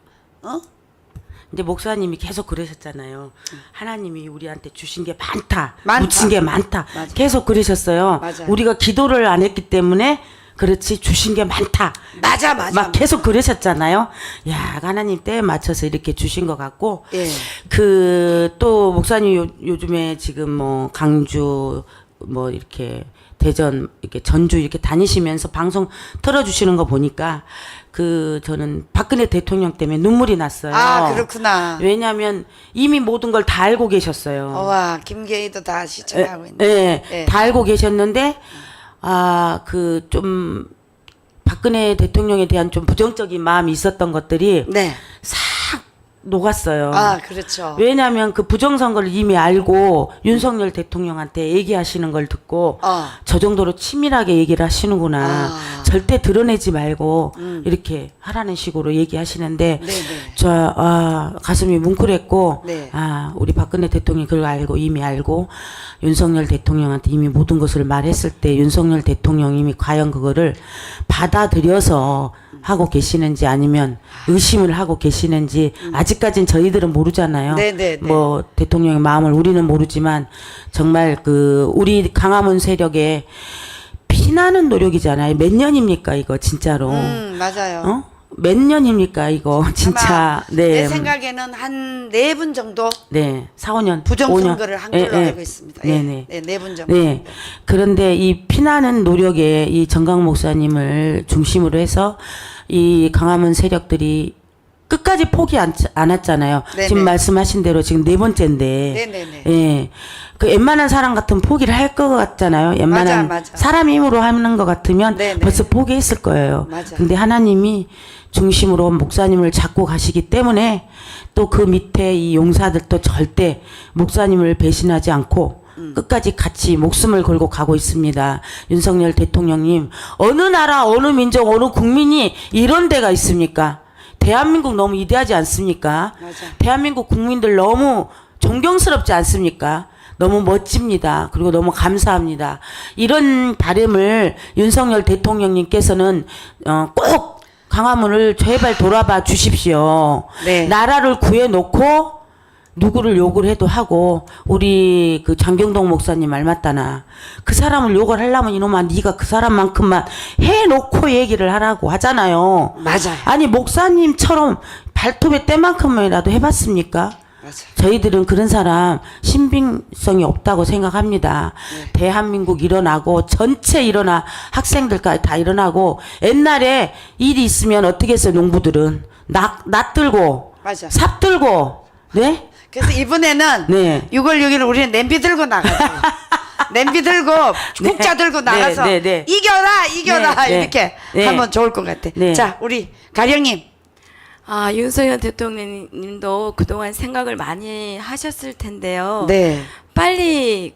이제 목사님이 계속 그러셨잖아요. 하나님이 우리한테 주신 게 많다. 많다. 묻힌 게 많다. 맞아. 계속 그러셨어요. 맞아. 우리가 기도를 안 했기 때문에 그렇지 주신 게 많다. 맞아. 막 계속 그러셨잖아요. 야, 하나님 때에 맞춰서 이렇게 주신 것 같고, 예. 그 또 목사님 요즘에 지금 뭐 강주 뭐 이렇게 대전 이렇게 전주 이렇게 다니시면서 방송 틀어주시는 거 보니까 그 저는 박근혜 대통령 때문에 눈물이 났어요. 아 그렇구나. 왜냐하면 이미 모든 걸 다 알고 계셨어요. 와 김계희도 다 시청하고 있네. 예, 예. 다 알고 계셨는데 그 좀 박근혜 대통령에 대한 좀 부정적인 마음이 있었던 것들이 네. 싹 녹았어요. 아 그렇죠. 왜냐하면 그 부정선거를 이미 알고 윤석열 대통령한테 얘기하시는 걸 듣고 저 정도로 치밀하게 얘기를 하시는구나. 아. 절대 드러내지 말고 이렇게 하라는 식으로 얘기하시는데 네네. 저 가슴이 뭉클했고 네. 우리 박근혜 대통령이 그걸 알고 이미 알고 윤석열 대통령한테 이미 모든 것을 말했을 때 윤석열 대통령이 과연 그거를 받아들여서 하고 계시는지 아니면 의심을 하고 계시는지 아직까진 저희들은 모르잖아요. 네네네. 뭐 대통령의 마음을 우리는 모르지만 정말 그 우리 강화문 세력의 피나는 노력이잖아요. 몇 년입니까 이거 진짜로? 맞아요. 몇 년입니까 이거 아마 진짜? 내 생각에는 한 네 분 정도 네, 4, 5년 부정선거를 한 걸로 알고 있습니다. 네네. 네 분 정도. 네. 그런데 이 피나는 노력에 이 정강 목사님을 중심으로 해서 이 강화문 세력들이 끝까지 포기 안 했잖아요. 네네. 지금 말씀하신 대로 지금 네 번째인데. 네네네. 예. 그 웬만한 사람 같으면 포기를 할 것 같잖아요. 웬만한 맞아. 사람 힘으로 하는 것 같으면 네네. 벌써 포기했을 거예요. 맞아. 근데 하나님이 중심으로 목사님을 잡고 가시기 때문에 또 그 밑에 이 용사들도 절대 목사님을 배신하지 않고 끝까지 같이 목숨을 걸고 가고 있습니다. 윤석열 대통령님, 어느 나라, 어느 민족, 어느 국민이 이런 데가 있습니까? 대한민국 너무 위대하지 않습니까? 맞아. 대한민국 국민들 너무 존경스럽지 않습니까? 너무 멋집니다. 그리고 너무 감사합니다. 이런 바람을 윤석열 대통령님께서는 꼭 강화문을 제발 돌아봐 주십시오. 네. 나라를 구해놓고 누구를 욕을 해도 하고 우리 그 장경동 목사님 말 맞다나 그 사람을 욕을 하려면 이놈아 네가 그 사람만큼만 해놓고 얘기를 하라고 하잖아요. 맞아요. 아니 목사님처럼 발톱의 때만큼이라도 해봤습니까? 맞아. 저희들은 그런 사람 신빙성이 없다고 생각합니다. 대한민국 일어나고 전체 일어나 학생들까지 다 일어나고 옛날에 일이 있으면 어떻게 했어요 농부들은 낫 들고 맞아. 삽 들고 네? 그래서 이번에는 네. 6월 6일 우리는 냄비 들고 나가죠. 냄비 들고 국자 들고 나가서 네. 이겨라 네. 이렇게 네. 하면 좋을 것 같아. 네. 자 우리 가령님. 윤석열 대통령님도 그동안 생각을 많이 하셨을 텐데요. 네. 빨리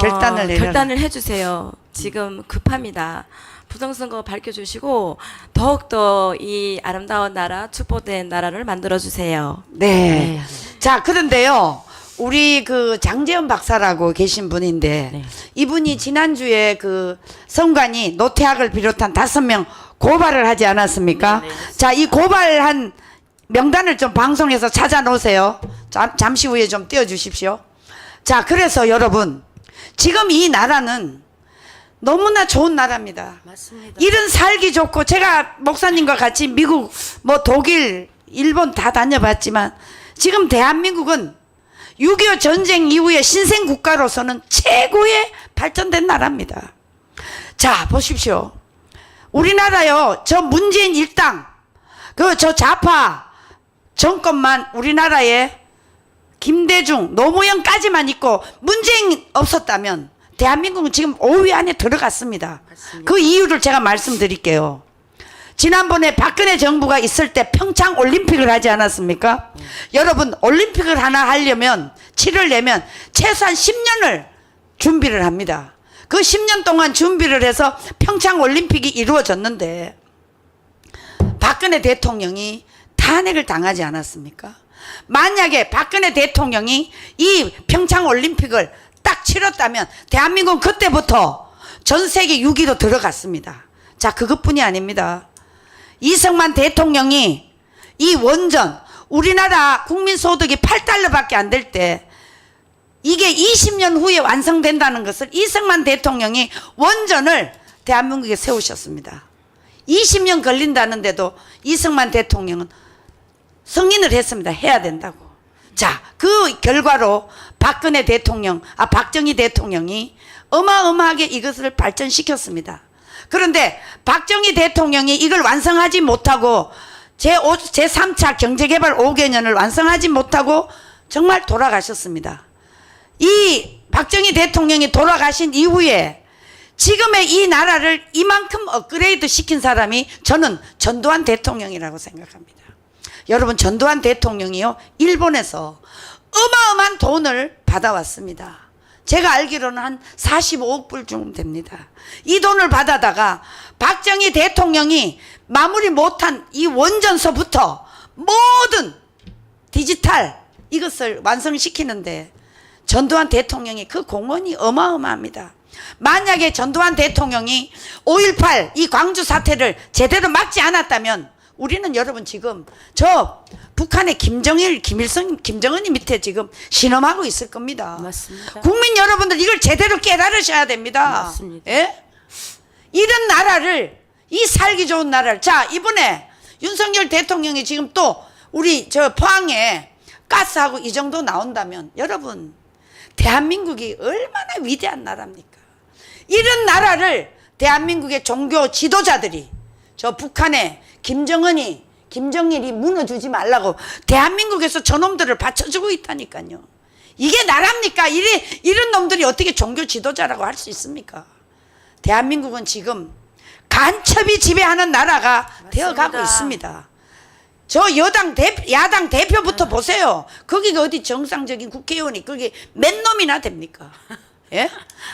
결단을 내려라. 결단을 해주세요. 지금 급합니다. 부정선거 밝혀주시고 더욱더 이 아름다운 나라, 축복된 나라를 만들어주세요. 네. 자 그런데요. 우리 그 장재현 박사라고 계신 분인데 네. 이분이 지난주에 그 성관이 노태학을 비롯한 5명 고발을 하지 않았습니까? 자, 이 고발한 명단을 좀 방송에서 찾아놓으세요. 잠시 후에 좀 띄워주십시오. 자, 그래서 여러분 지금 이 나라는 너무나 좋은 나라입니다. 맞습니다. 일은 살기 좋고 제가 목사님과 같이 미국 뭐 독일 일본 다 다녀봤지만 지금 대한민국은 6.25 전쟁 이후에 신생 국가로서는 최고의 발전된 나라입니다. 자 보십시오. 우리나라요 저 문재인 일당 그 저 좌파 정권만 우리나라에 김대중 노무현까지만 있고 문재인 없었다면 대한민국은 지금 5위 안에 들어갔습니다. 맞습니다. 그 이유를 제가 말씀드릴게요. 지난번에 박근혜 정부가 있을 때 평창 올림픽을 하지 않았습니까? 여러분, 올림픽을 하나 하려면 치를 내면 최소한 10년을 준비를 합니다. 그 10년 동안 준비를 해서 평창 올림픽이 이루어졌는데 박근혜 대통령이 탄핵을 당하지 않았습니까? 만약에 박근혜 대통령이 이 평창 올림픽을 딱 치렀다면 대한민국은 그때부터 전 세계 6위로 들어갔습니다. 자, 그것뿐이 아닙니다. 이승만 대통령이 이 원전, 우리나라 국민소득이 8달러밖에 안 될 때 이게 20년 후에 완성된다는 것을 이승만 대통령이 원전을 대한민국에 세우셨습니다. 20년 걸린다는데도 이승만 대통령은 승인을 했습니다. 해야 된다고. 자, 그 결과로 박정희 대통령이 어마어마하게 이것을 발전시켰습니다. 그런데 박정희 대통령이 이걸 완성하지 못하고 제3차 경제개발 5개년을 완성하지 못하고 정말 돌아가셨습니다. 이 박정희 대통령이 돌아가신 이후에 지금의 이 나라를 이만큼 업그레이드 시킨 사람이 저는 전두환 대통령이라고 생각합니다. 여러분, 전두환 대통령이요, 일본에서 어마어마한 돈을 받아왔습니다. 제가 알기로는 한 45억 불 정도 됩니다. 이 돈을 받아다가 박정희 대통령이 마무리 못한 이 원전서부터 모든 디지털 이것을 완성시키는데 전두환 대통령이 그 공헌이 어마어마합니다. 만약에 전두환 대통령이 5.18 이 광주 사태를 제대로 막지 않았다면 우리는 여러분 지금 저 북한의 김정일, 김일성, 김정은이 밑에 지금 신음하고 있을 겁니다. 맞습니다. 국민 여러분들 이걸 제대로 깨달으셔야 됩니다. 맞습니다. 예? 이런 나라를, 이 살기 좋은 나라를, 자, 이번에 윤석열 대통령이 지금 또 우리 저 포항에 가스하고 이 정도 나온다면 여러분, 대한민국이 얼마나 위대한 나라입니까? 이런 나라를 대한민국의 종교 지도자들이 저 북한의 김정일이 무너주지 말라고 대한민국에서 저놈들을 받쳐주고 있다니까요. 이게 나라입니까? 이런 놈들이 어떻게 종교 지도자라고 할 수 있습니까? 대한민국은 지금 간첩이 지배하는 나라가 맞습니다. 되어가고 있습니다. 저 야당 대표부터 보세요. 거기가 어디 정상적인 국회의원이 거기 몇 놈이나 됩니까? 예?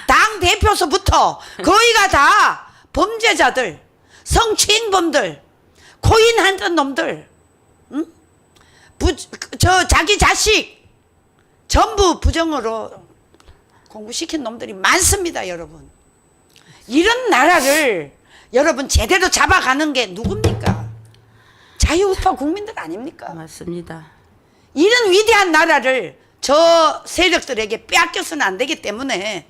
당 대표서부터 거의가 다 범죄자들, 성추행범들, 코인하는 놈들, 응? 자기 자식 전부 부정으로 공부시킨 놈들이 많습니다, 여러분. 이런 나라를 여러분 제대로 잡아가는 게 누굽니까? 자유우파 국민들 아닙니까? 맞습니다. 이런 위대한 나라를 저 세력들에게 빼앗겨서는 안 되기 때문에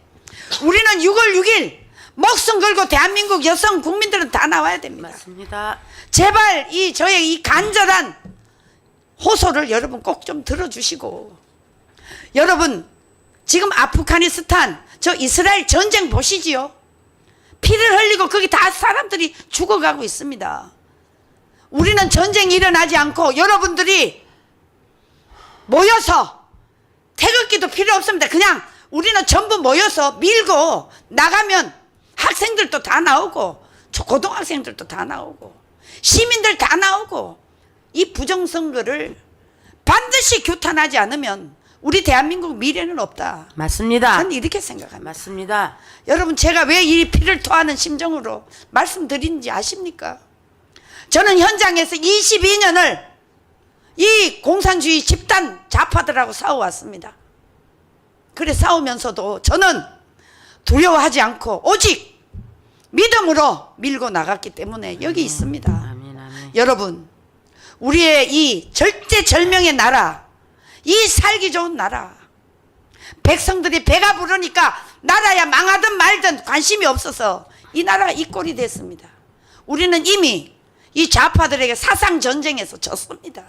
우리는 6월 6일 목숨 걸고 대한민국 여성 국민들은 다 나와야 됩니다. 맞습니다. 제발 저의 이 간절한 호소를 여러분 꼭 좀 들어주시고, 여러분 지금 아프가니스탄 저 이스라엘 전쟁 보시지요? 피를 흘리고 거기 다 사람들이 죽어가고 있습니다. 우리는 전쟁이 일어나지 않고 여러분들이 모여서 태극기도 필요 없습니다. 그냥 우리는 전부 모여서 밀고 나가면 학생들도 다 나오고 고등학생들도 다 나오고 시민들 다 나오고 이 부정선거를 반드시 규탄하지 않으면 우리 대한민국 미래는 없다. 맞습니다. 저는 이렇게 생각합니다. 맞습니다. 여러분, 제가 왜 이 피를 토하는 심정으로 말씀드리는지 아십니까? 저는 현장에서 22년을 이 공산주의 집단 좌파들하고 싸워왔습니다. 그래 싸우면서도 저는 두려워하지 않고 오직 믿음으로 밀고 나갔기 때문에 여기 있습니다. 아멘, 아멘. 여러분, 우리의 이 절대절명의 나라, 이 살기 좋은 나라, 백성들이 배가 부르니까 나라야 망하든 말든 관심이 없어서 이 나라가 이 꼴이 됐습니다. 우리는 이미 이 좌파들에게 사상전쟁에서 졌습니다.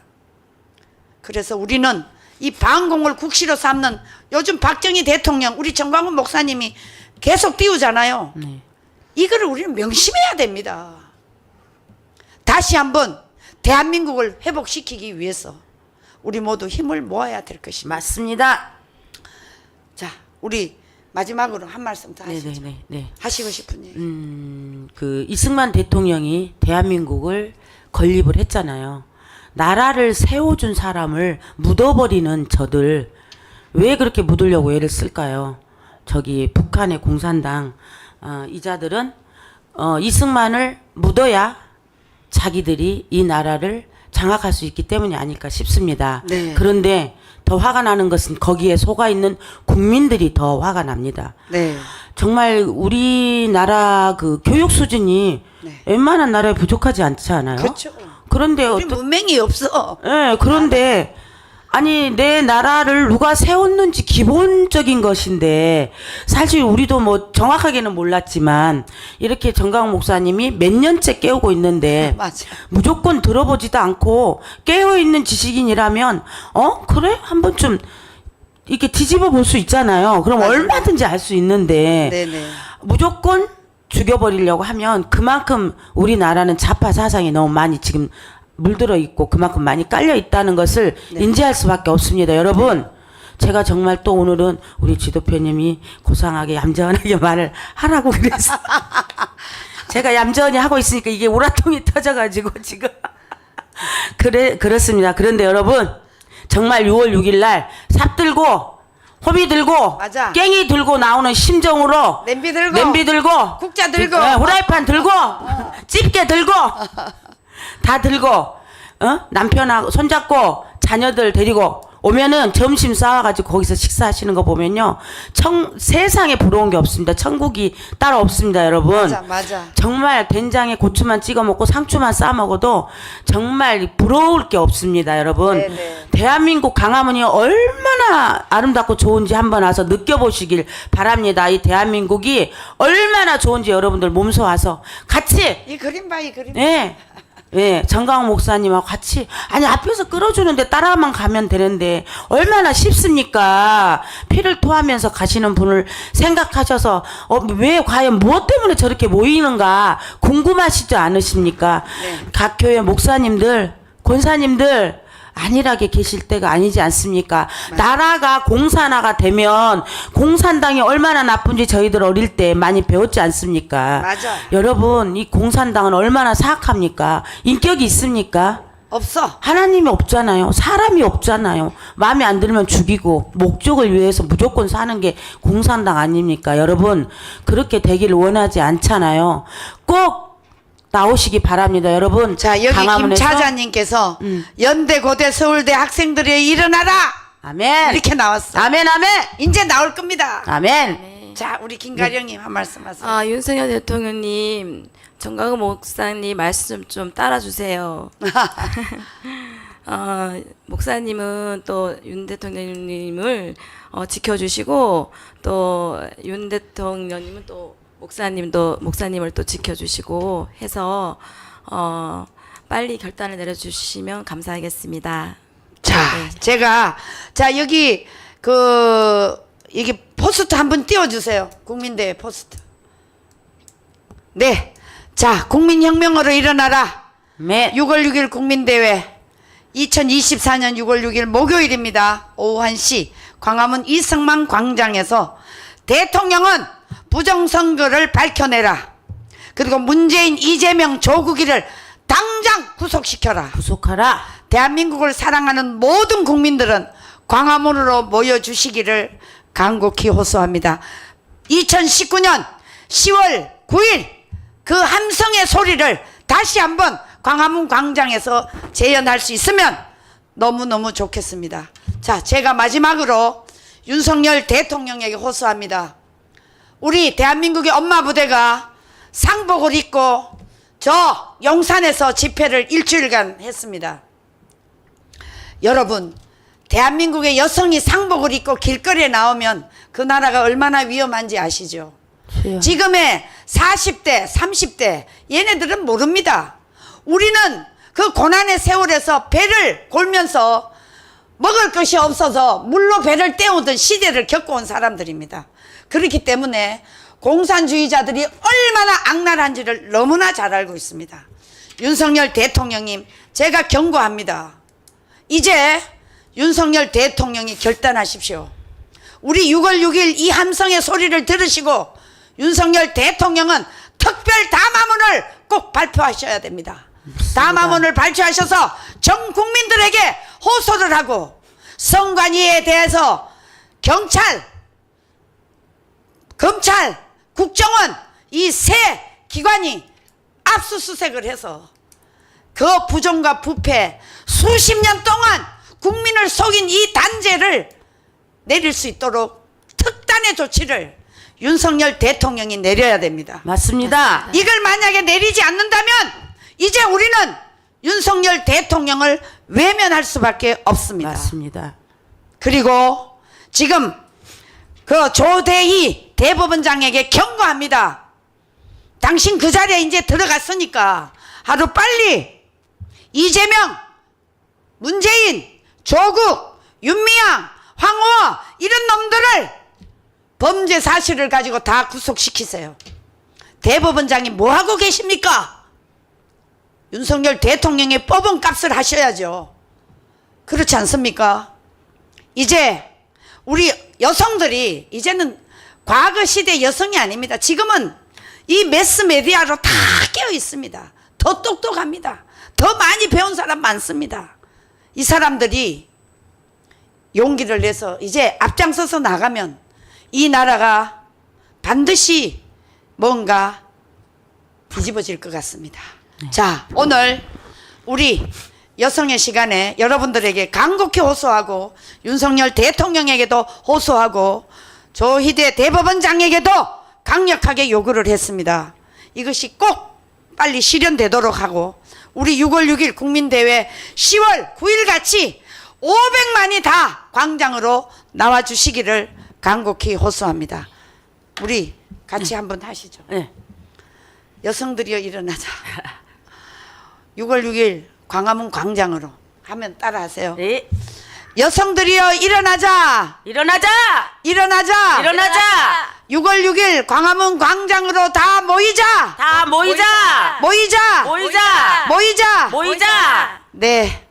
그래서 우리는 이 반공을 국시로 삼는 요즘 박정희 대통령, 우리 정광훈 목사님이 계속 띄우잖아요. 네. 이거를 우리는 명심해야 됩니다. 다시 한번 대한민국을 회복시키기 위해서 우리 모두 힘을 모아야 될 것입니다. 맞습니다. 자, 우리 마지막으로 한 말씀 더 하시죠. 네네네. 하시고 싶은 얘기. 그 이승만 대통령이 대한민국을 건립을 했잖아요. 나라를 세워준 사람을 묻어버리는 저들 왜 그렇게 묻으려고 애를 쓸까요? 저기 북한의 공산당 이자들은 이승만을 묻어야 자기들이 이 나라를 장악할 수 있기 때문이 아닐까 싶습니다. 네. 그런데 더 화가 나는 것은 거기에 속아 있는 국민들이 더 화가 납니다. 네. 정말 우리나라 그 교육 수준이 네. 웬만한 나라에 부족하지 않지 않아요? 그렇죠. 그런데 우리 문맹이 없어. 예, 그런데 아니 내 나라를 누가 세웠는지 기본적인 것인데 사실 우리도 뭐 정확하게는 몰랐지만 이렇게 정강 목사님이 몇 년째 깨우고 있는데 맞아. 무조건 들어보지도 않고 깨어 있는 지식인이라면 그래 한 번쯤 이렇게 뒤집어 볼 수 있잖아요. 그럼 맞아요. 얼마든지 알 수 있는데 네네. 무조건 죽여버리려고 하면 그만큼 우리나라는 좌파 사상이 너무 많이 지금 물들어 있고 그만큼 많이 깔려 있다는 것을 네. 인지할 수밖에 없습니다. 여러분, 제가 정말 또 오늘은 우리 지도표님이 고상하게 얌전하게 말을 하라고 그래서 제가 얌전히 하고 있으니까 이게 오라통이 터져가지고 지금 그렇습니다. 그런데 여러분, 정말 6월 6일 날 삽 들고 호비 들고 맞아. 깽이 들고 나오는 심정으로 냄비 들고 국자 들고 후라이팬 들고 집게 들고 다 들고 남편하고 손잡고 자녀들 데리고 오면은 점심 싸와가지고 거기서 식사하시는 거 보면요 세상에 부러운 게 없습니다. 천국이 따로 없습니다. 여러분. 맞아. 정말 된장에 고추만 찍어 먹고 상추만 싸 먹어도 정말 부러울 게 없습니다. 여러분. 네네. 대한민국 강화문이 얼마나 아름답고 좋은지 한번 와서 느껴보시길 바랍니다. 이 대한민국이 얼마나 좋은지 여러분들 몸소 와서 같이 이 그림 봐, 이 그림. 예, 정강호 목사님하고 같이, 아니, 앞에서 끌어주는데 따라만 가면 되는데, 얼마나 쉽습니까? 피를 토하면서 가시는 분을 생각하셔서, 왜, 과연 무엇 때문에 저렇게 모이는가, 궁금하시지 않으십니까? 네. 각 교회 목사님들, 권사님들, 안일하게 계실 때가 아니지 않습니까? 나라가 공산화가 되면 공산당이 얼마나 나쁜지 저희들 어릴 때 많이 배웠지 않습니까? 맞아. 여러분, 이 공산당은 얼마나 사악합니까? 인격이 있습니까? 없어. 하나님이 없잖아요. 사람이 없잖아요. 마음에 안 들면 죽이고 목적을 위해서 무조건 사는 게 공산당 아닙니까? 여러분, 그렇게 되기를 원하지 않잖아요. 꼭 나오시기 바랍니다. 여러분. 자, 여기 김 차자님께서 연대, 고대, 서울대 학생들이 일어나라! 아멘. 이렇게 나왔어. 아멘, 아멘. 이제 나올 겁니다. 아멘. 자, 우리 김가령님 한 말씀 하세요. 윤석열 대통령님, 정강호 목사님 말씀 좀 따라주세요. 목사님은 또 윤 대통령님을 지켜주시고 또 윤 대통령님은 또 목사님을 또 지켜주시고 해서 빨리 결단을 내려주시면 감사하겠습니다. 자, 자, 여기 이게 포스트 한번 띄워주세요. 국민대회 포스트. 네. 자, 국민혁명으로 일어나라. 네. 6월 6일 국민대회 2024년 6월 6일 목요일입니다. 오후 1시 광화문 이승만 광장에서 대통령은 부정선거를 밝혀내라. 그리고 문재인, 이재명, 조국이를 당장 구속시켜라. 구속하라. 대한민국을 사랑하는 모든 국민들은 광화문으로 모여주시기를 간곡히 호소합니다. 2019년 10월 9일 그 함성의 소리를 다시 한번 광화문 광장에서 재현할 수 있으면 너무너무 좋겠습니다. 자, 제가 마지막으로 윤석열 대통령에게 호소합니다. 우리 대한민국의 엄마 부대가 상복을 입고 저 용산에서 집회를 일주일간 했습니다. 여러분, 대한민국의 여성이 상복을 입고 길거리에 나오면 그 나라가 얼마나 위험한지 아시죠? 지금의 40대, 30대 얘네들은 모릅니다. 우리는 그 고난의 세월에서 배를 골면서 먹을 것이 없어서 물로 배를 때우던 시대를 겪어온 사람들입니다. 그렇기 때문에 공산주의자들이 얼마나 악랄한지를 너무나 잘 알고 있습니다. 윤석열 대통령님, 제가 경고합니다. 이제 윤석열 대통령이 결단하십시오. 우리 6월 6일 이 함성의 소리를 들으시고 윤석열 대통령은 특별 담화문을 꼭 발표하셔야 됩니다. 담화문을 발표하셔서 전 국민들에게 호소를 하고 선관위에 대해서 경찰, 검찰, 국정원 이 세 기관이 압수수색을 해서 그 부정과 부패 수십 년 동안 국민을 속인 이 단죄를 내릴 수 있도록 특단의 조치를 윤석열 대통령이 내려야 됩니다. 맞습니다. 이걸 만약에 내리지 않는다면 이제 우리는 윤석열 대통령을 외면할 수밖에 없습니다. 맞습니다. 그리고 지금 그 조대희 대법원장에게 경고합니다. 당신 그 자리에 이제 들어갔으니까 하루 빨리 이재명, 문재인, 조국, 윤미향, 황호어 이런 놈들을 범죄 사실을 가지고 다 구속시키세요. 대법원장이 뭐하고 계십니까? 윤석열 대통령이 뽑은 값을 하셔야죠. 그렇지 않습니까? 이제 우리 여성들이 이제는 과거 시대 여성이 아닙니다. 지금은 이 매스메디아로 다 깨어 있습니다. 더 똑똑합니다. 더 많이 배운 사람 많습니다. 이 사람들이 용기를 내서 이제 앞장서서 나가면 이 나라가 반드시 뭔가 뒤집어질 것 같습니다. 자, 오늘 우리 여성의 시간에 여러분들에게 간곡히 호소하고 윤석열 대통령에게도 호소하고 조희대 대법원장에게도 강력하게 요구를 했습니다. 이것이 꼭 빨리 실현되도록 하고 우리 6월 6일 국민대회 10월 9일 같이 500만이 다 광장으로 나와주시기를 간곡히 호소합니다. 우리 같이 한번 하시죠. 네. 여성들이여 일어나자. 6월 6일 광화문 광장으로 하면 따라하세요. 네. 여성들이여 일어나자. 일어나자. 일어나자. 일어나자. 6월 6일 광화문 광장으로 다 모이자. 다 모이자. 모이자. 모이자. 모이자. 모이자. 네.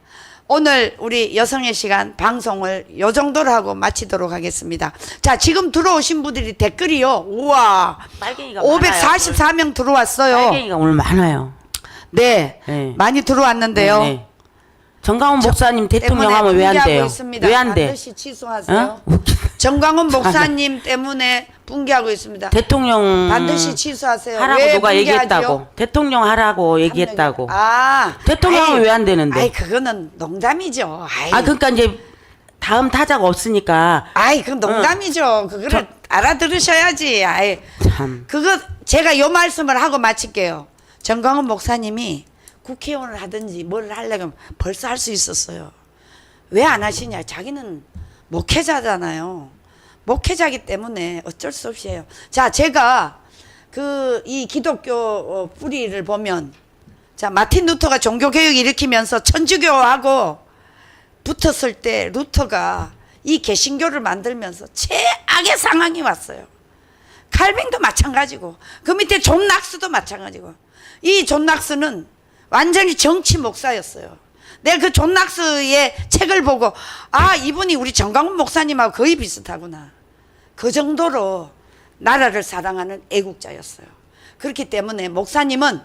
오늘 우리 여성의 시간 방송을 요 정도로 하고 마치도록 하겠습니다. 자, 지금 들어오신 분들이 댓글이요. 우와. 빨갱이가 544명 들어왔어요. 빨갱이가 오늘 많아요. 네. 네. 많이 들어왔는데요. 네, 네. 정강훈 목사님 대통령 때문에 하면 왜 안 붕괴하고 돼요? 있습니다. 왜 안 돼? 반드시 취소하세요. 어? 정광훈 목사님 때문에 붕괴하고 있습니다. 대통령 반드시 취소하세요. 하라고 왜 누가 붕괴하지요? 얘기했다고. 대통령 하라고 얘기했다고. 아, 대통령은 아이, 왜 안 되는데? 아이 그거는 농담이죠. 아이, 아 그러니까 이제 다음 타자가 없으니까 아이 그 농담이죠. 그거를 알아들으셔야지. 아이, 참. 그거 제가 요 말씀을 하고 마칠게요. 정광훈 목사님이 국회의원을 하든지 뭘 하려면 벌써 할 수 있었어요. 왜 안 하시냐? 자기는 목회자잖아요. 목회자기 때문에 어쩔 수 없이 해요. 자, 제가 이 기독교 뿌리를 보면, 자, 마틴 루터가 종교개혁 일으키면서 천주교하고 붙었을 때 루터가 이 개신교를 만들면서 최악의 상황이 왔어요. 칼빈도 마찬가지고 그 밑에 존 낙스도 마찬가지고 이 존 낙스는 완전히 정치 목사였어요. 내가 그 존 낙스의 책을 보고 아 이분이 우리 정광훈 목사님하고 거의 비슷하구나. 그 정도로 나라를 사랑하는 애국자였어요. 그렇기 때문에 목사님은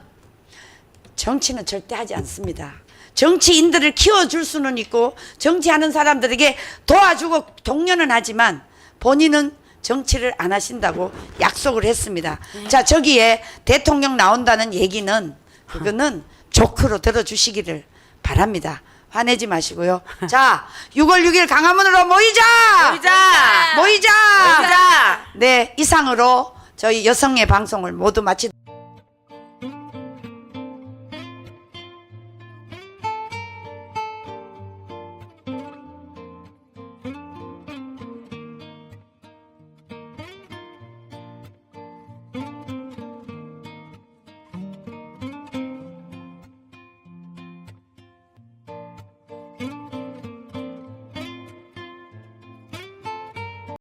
정치는 절대 하지 않습니다. 정치인들을 키워줄 수는 있고 정치하는 사람들에게 도와주고 독려는 하지만 본인은 정치를 안 하신다고 약속을 했습니다. 자, 저기에 대통령 나온다는 얘기는 그거는 조크로 들어주시기를 바랍니다. 화내지 마시고요. 자, 6월 6일 강화문으로 모이자! 모이자! 모이자! 모이자! 네, 이상으로 저희 여성의 방송을 모두 마치